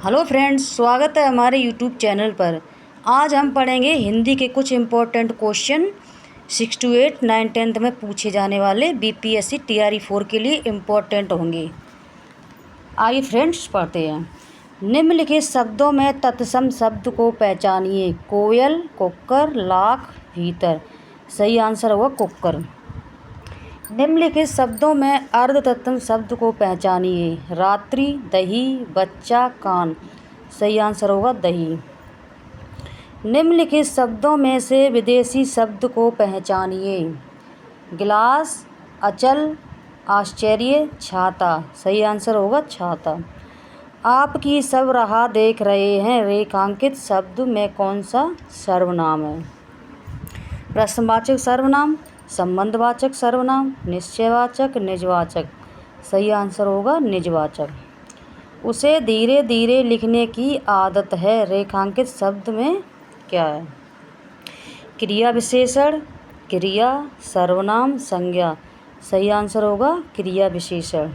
Hello friends, स्वागत है हमारे यूट्यूब चैनल पर। आज हम पढ़ेंगे हिंदी के कुछ इम्पोर्टेंट क्वेश्चन 6 to 8 9 10th में पूछे जाने वाले बीपीएससी TRE 4 के लिए इम्पोर्टेंट होंगे। आइए फ्रेंड्स पढ़ते हैं। निम्नलिखित शब्दों में तत्सम शब्द को पहचानिए। कोयल, कुक्कर, लाख, भीतर। सही आंसर होगा कुक्कर। निम्नलिखित शब्दों में अर्ध तत्सम शब्द को पहचानिए। रात्रि, दही, बच्चा, कान। सही आंसर होगा दही। निम्नलिखित शब्दों में से विदेशी शब्द को पहचानिए। गिलास, अचल, आश्चर्य, छाता। सही आंसर होगा छाता। आपकी सब राह देख रहे हैं रेखांकित शब्द में कौन सा सर्वनाम है? प्रश्नवाचक सर्वनाम, संबंधवाचक सर्वनाम, निश्चयवाचक, निजवाचक। सही आंसर होगा निजवाचक। उसे धीरे धीरे लिखने की आदत है रेखांकित शब्द में क्या है? क्रिया विशेषण, क्रिया, सर्वनाम, संज्ञा। सही आंसर होगा क्रिया विशेषण।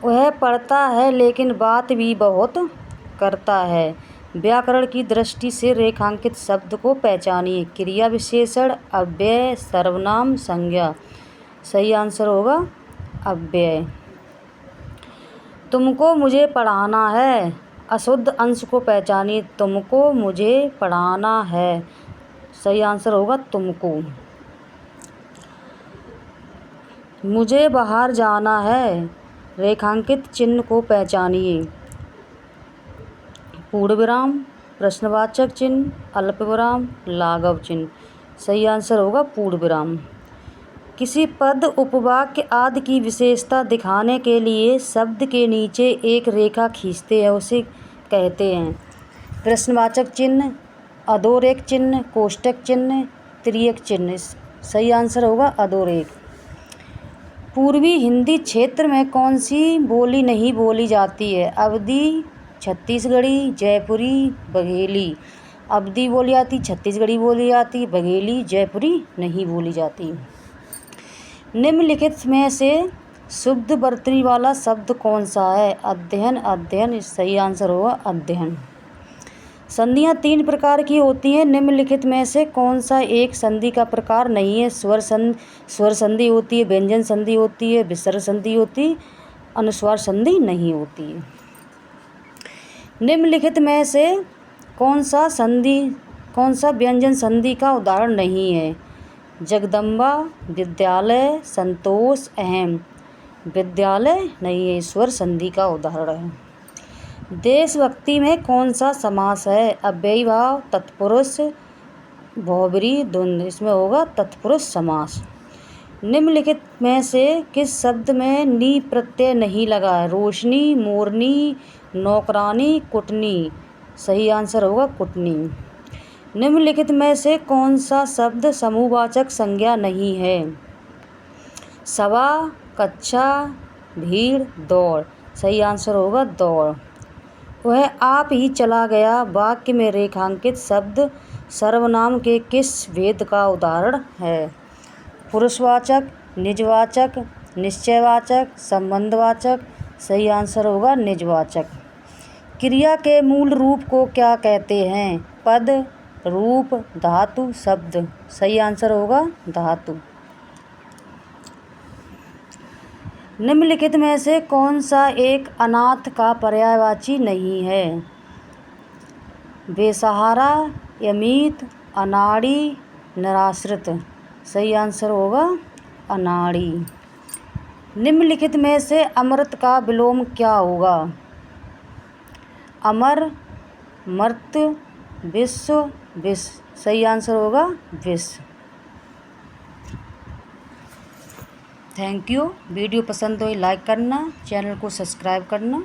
वह पढ़ता है लेकिन बात भी बहुत करता है। व्याकरण की दृष्टि से रेखांकित शब्द को पहचानिए। क्रिया विशेषण, अव्यय, सर्वनाम, संज्ञा। सही आंसर होगा अव्यय। तुमको मुझे पढ़ाना है। अशुद्ध अंश को पहचानिए। तुमको मुझे पढ़ाना है। सही आंसर होगा तुमको। मुझे बाहर जाना है। रेखांकित चिन्ह को पहचानिए। पूर्ण विराम, प्रश्नवाचक चिन्ह, अल्पविराम, लाघव चिन्ह। सही आंसर होगा पूर्ण विराम। किसी पद, उपवाक्य आदि की विशेषता दिखाने के लिए शब्द के नीचे एक रेखा खींचते हैं, उसे कहते हैं प्रश्नवाचक चिन्ह, अधोरेख चिन्ह, कोष्टक चिन्ह, तिर्यक चिन्ह। सही आंसर होगा अधोरेख। पूर्वी हिंदी क्षेत्र में कौन सी बोली नहीं बोली जाती है? अवधी, छत्तीसगढ़ी, जयपुरी, बघेली। अवधी बोली जाती, छत्तीसगढ़ी बोली जाती, बघेली, जयपुरी नहीं बोली जाती। निम्नलिखित में से शुद्ध वर्तनी वाला शब्द कौन सा है? अध्ययन, अध्ययन। सही आंसर होगा अध्ययन। संधियाँ 3 प्रकार की होती हैं। निम्नलिखित में से कौन सा एक संधि का प्रकार नहीं है? स्वर संधि होती है, व्यंजन संधि होती है, विसर्ग संधि होती है, अनुस्वार संधि नहीं होती है। निम्नलिखित में से कौन सा व्यंजन संधि का उदाहरण नहीं है? जगदम्बा, विद्यालय, संतोष, अहम। विद्यालय नहीं है, स्वर संधि का उदाहरण है। देशभक्ति में कौन सा समास है? अव्ययी भाव, तत्पुरुष, बहुब्रीहि, द्वंद्व। इसमें होगा तत्पुरुष समास। निम्नलिखित में से किस शब्द में नी प्रत्यय नहीं लगा है? रोशनी, मोरनी, नौकरानी, कुटनी। सही आंसर होगा कुटनी। निम्नलिखित में से कौन सा शब्द समूहवाचक संज्ञा नहीं है? सभा, कक्षा, भीड़, दौड़। सही आंसर होगा दौड़। वह आप ही चला गया वाक्य में रेखांकित शब्द सर्वनाम के किस भेद का उदाहरण है? पुरुषवाचक, निजवाचक, निश्चयवाचक, संबंधवाचक। सही आंसर होगा निजवाचक। क्रिया के मूल रूप को क्या कहते हैं? पद, रूप, धातु, शब्द। सही आंसर होगा धातु। निम्नलिखित में से कौन सा एक अनाथ का पर्यायवाची नहीं है? बेसहारा, यमीत, अनाड़ी, निराश्रित। सही आंसर होगा अनाड़ी। निम्नलिखित में से अमृत का विलोम क्या होगा? अमर, मर्त्य, विश्व, विष। सही आंसर होगा विष। Thank you. वीडियो पसंद हो लाइक करना, चैनल को सब्सक्राइब करना।